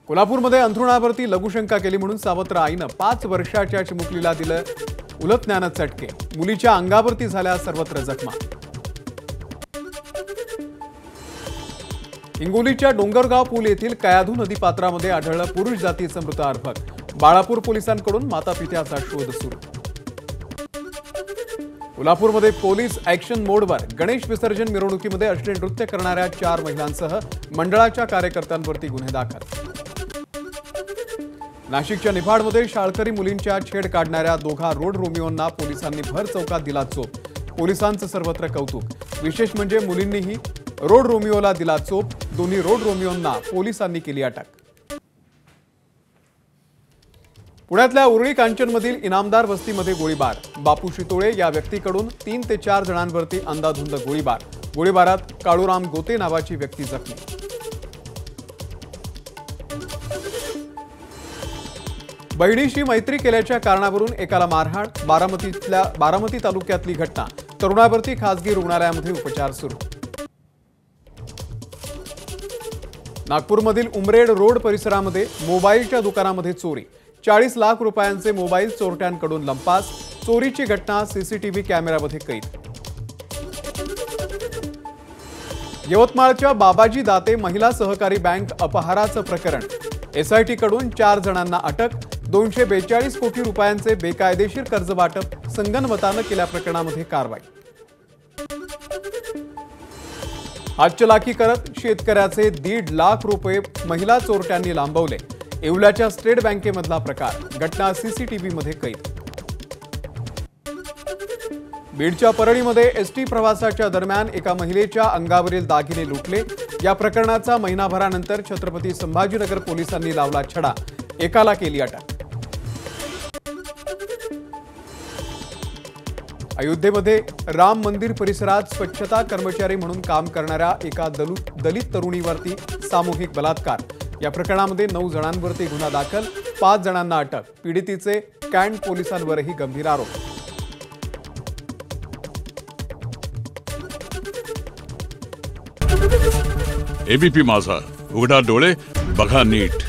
कोल्हापूरमध्ये अंथरुणावरती लघुशंका केली म्हणून सावत्र आईनं 5 वर्षाच्या चिमुकलीला दिलं उलटण्यानं चटके। मुलीच्या अंगावरती झाल्या सर्वत्र जखमा। हिंगोलीच्या डोंगरगाव पूल येथील कयाधू नदीपात्रामध्ये आढळलं पुरुष जातीचं मृत अर्भक। बाळापूर पोलिसांकडून मातापित्याचा शोध सुरू। कोल्हापूरमध्ये पोलीस ऍक्शन मोडवर गणेश विसर्जन मिरवणुकीमध्ये अश्लील नृत्य करणाऱ्या 4 महिलांसह मंडळाच्या कार्यकर्त्यांवरती गुन्हे दाखल। नाशिकच्या निफाडमध्ये शाळकरी मुलींच्या छेड काढणाऱ्या दोघा रोड रोमिओंना पोलिसांनी भर चौकात दिला चोप। पोलिसांचं सर्वत्र कौतुक। विशेष म्हणजे मुलींनीही रोड रोमिओला दिला चोप। दोन्ही रोड रोमिओंना पोलिसांनी केली अटक। पुण्यातल्या उरळी कांचनमधील इनामदार वस्तीमध्ये गोळीबार। बापू शितोळे या व्यक्तीकडून 3 ते 4 जणांवरती अंदाधुंद गोळीबार। गोळीबारात काळूराम गोते नावाची व्यक्ती जखमी। बहिणीशी मैत्री केल्याच्या कारणावरून एकाला मारहाण। बारामती तालुक्यातली घटना। तरुणावरती खासगी रुग्णालयामध्ये उपचार सुरू। नागपूरमधील उमरेड रोड परिसरामध्ये मोबाईलच्या दुकानामध्ये चोरी। 40 लाख रुपयांचे मोबाईल चोरट्यांकडून लंपास। चोरीची घटना सीसीटीव्ही कॅमेऱ्यामध्ये कैद। यवतमाळच्या बाबाजी दाते महिला सहकारी बँक अपहाराचं प्रकरण। एसआयटी कडून 4 जणांना अटक। 242 कोटी रुपयांचे बेकायदेशीर कर्ज वाटप संगनमतानं केल्या प्रकरणामध्ये कारवाई। हातचलाकी करत शेतकऱ्याचे 1.5 लाख रुपये महिला चोरट्यांनी लांबवले। येवल्याच्या स्टेट बँकेमधला प्रकार। घटना सीसीटीव्हीमध्ये कैद। बीडच्या परळीमध्ये एसटी प्रवासाच्या दरम्यान एका महिलेच्या अंगावरील दागिने लुटले। या प्रकरणाचा महिनाभरानंतर छत्रपती संभाजीनगर पोलिसांनी लावला छडा। एकाला केली अटक। अयोध्येमध्ये राम मंदिर परिसरात स्वच्छता कर्मचारी म्हणून काम करणाऱ्या एका दलित तरुणीवरती सामूहिक बलात्कार। या प्रकरणामध्ये 9 जणांवरती गुन्हा दाखल। 5 जणांना अटक। पीडितेचे कॅन्ट पोलिसांवरही गंभीर आरोप। एबीपी माझा, उघडा डोळे बघा नीट।